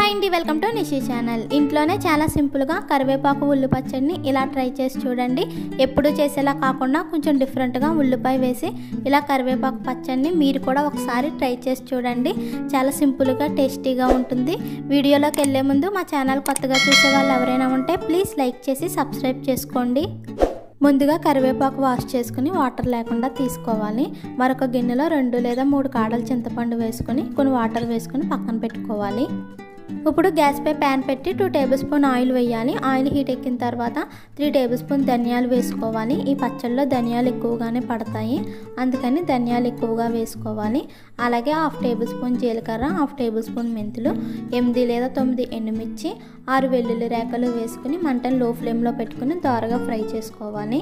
Hi అండి, welcome to Nishi channel. ఇంట్లోనే చాలా సింపుల్గా కరివేపాకు ఉల్లి పచ్చడిని ఇలా ట్రై చేసి చూడండి. ఎప్పుడు చేసేలా కాకుండా కొంచెం డిఫరెంట్గా ఉల్లిపాయ వేసి ఇలా కరివేపాకు పచ్చడిని మీరు కూడా ఒకసారి ట్రై చేసి చూడండి. చాలా సింపుల్గా టేస్టీగా ఉంటుంది. వీడియోలోకి వెళ్ళే ముందు మా ఛానల్ కొత్తగా చూసే వాళ్ళు ఎవరైనా ఉంటే ప్లీజ్ లైక్ చేసి సబ్స్క్రైబ్ చేసుకోండి. ముందుగా కరివేపాకు వాష్ చేసుకుని వాటర్ లేకుండా తీసుకోవాలి. మరొక గిన్నెలో 2 లేదా 3 కాడల చింతపండు వేసుకొని కొన్ని వాటర్ వేసుకొని పక్కన పెట్టుకోవాలి. ఇప్పుడు గ్యాస్ పై ప్యాన్ పెట్టి 2 టేబుల్ స్పూన్ ఆయిల్ వేయాలి. ఆయిల్ హీట్ ఎక్కిన తర్వాత 3 టేబుల్ స్పూన్ ధనియాలు వేసుకోవాలి. ఈ పచ్చళ్ళలో ధనియాలు ఎక్కువగానే పడతాయి, అందుకని ధనియాలు ఎక్కువగా వేసుకోవాలి. అలాగే 1/2 టేబుల్ స్పూన్ జీలకర్ర, 1/2 టేబుల్ స్పూన్ మెంతులు, 8 లేదా 9 ఎండుమిర్చి, 6 వెల్లుల్లి రేఖలు వేసుకుని మంటను లో ఫ్లేమ్లో పెట్టుకుని దోరగా ఫ్రై చేసుకోవాలి.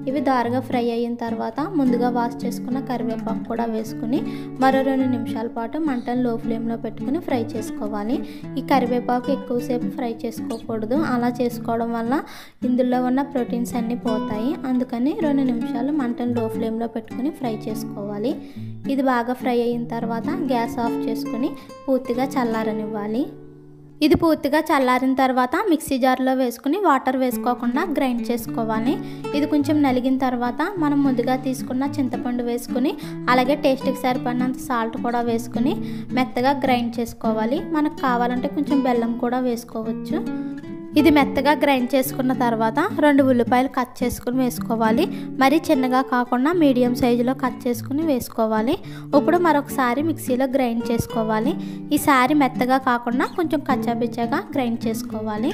ఇవి దోరగా ఫ్రై అయిన తర్వాత ముందుగా వాష్ చేసుకున్న కరివేపాకు కూడా వేసుకుని మరో 2 నిమిషాల పాటు మంటను లో ఫ్లేమ్లో పెట్టుకుని ఫ్రై చేసుకోవాలి. ఈ కరివేపాకు ఎక్కువసేపు ఫ్రై చేసుకోకూడదు. అలా చేసుకోవడం వల్ల ఇందులో ఉన్న ప్రోటీన్స్ అన్నీ పోతాయి. అందుకని 2 నిమిషాలు మంటను లో ఫ్లేమ్లో పెట్టుకుని ఫ్రై చేసుకోవాలి. ఇది బాగా ఫ్రై అయిన తర్వాత గ్యాస్ ఆఫ్ చేసుకుని పూర్తిగా చల్లారనివ్వాలి. ఇది పూర్తిగా చల్లారిన తర్వాత మిక్సీ జార్లో వేసుకుని వాటర్ వేసుకోకుండా గ్రైండ్ చేసుకోవాలి. ఇది కొంచెం నలిగిన తర్వాత మనం ముందుగా తీసుకున్న చింతపండు వేసుకుని అలాగే టేస్ట్కి సరిపడినంత సాల్ట్ కూడా వేసుకుని మెత్తగా గ్రైండ్ చేసుకోవాలి. మనకు కావాలంటే కొంచెం బెల్లం కూడా వేసుకోవచ్చు. ఇది మెత్తగా గ్రైండ్ చేసుకున్న తర్వాత 2 ఉల్లిపాయలు కట్ చేసుకుని వేసుకోవాలి. మరీ చిన్నగా కాకుండా మీడియం సైజులో కట్ చేసుకుని వేసుకోవాలి. ఇప్పుడు మరొకసారి మిక్సీలో గ్రైండ్ చేసుకోవాలి. ఈసారి మెత్తగా కాకుండా కొంచెం కచ్చాపిచ్చాగా గ్రైండ్ చేసుకోవాలి.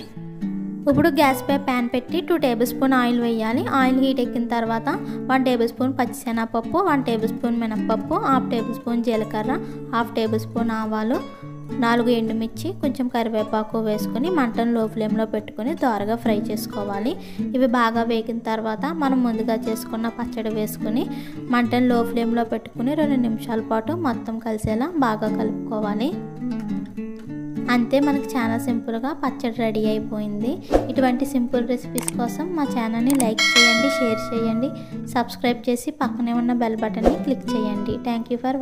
ఇప్పుడు గ్యాస్ పై ప్యాన్ పెట్టి 2 టేబుల్ స్పూన్ ఆయిల్ వేయాలి. ఆయిల్ హీట్ ఎక్కిన తర్వాత 1 టేబుల్ స్పూన్ పచ్చిశనగపప్పు, 1 టేబుల్ స్పూన్ మినపప్పు, 1/2 టేబుల్ స్పూన్ జీలకర్ర, 1/2 టేబుల్ స్పూన్ ఆవాలు, 4 ఎండుమిర్చి, కొంచెం కరివేపాకు వేసుకొని మంటను లో ఫ్లేమ్లో పెట్టుకొని దోరగా ఫ్రై చేసుకోవాలి. ఇవి బాగా వేగిన తర్వాత మనం ముందుగా చేసుకున్న పచ్చడి వేసుకొని మంటను లో ఫ్లేమ్లో పెట్టుకుని 2 నిమిషాల పాటు మొత్తం కలిసేలా బాగా కలుపుకోవాలి. అంతే, మనకు చాలా సింపుల్గా పచ్చడి రెడీ అయిపోయింది. ఇటువంటి సింపుల్ రెసిపీస్ కోసం మా ఛానల్ని లైక్ చేయండి, షేర్ చేయండి, సబ్స్క్రైబ్ చేసి పక్కనే ఉన్న బెల్ బటన్ని క్లిక్ చేయండి. Thank you for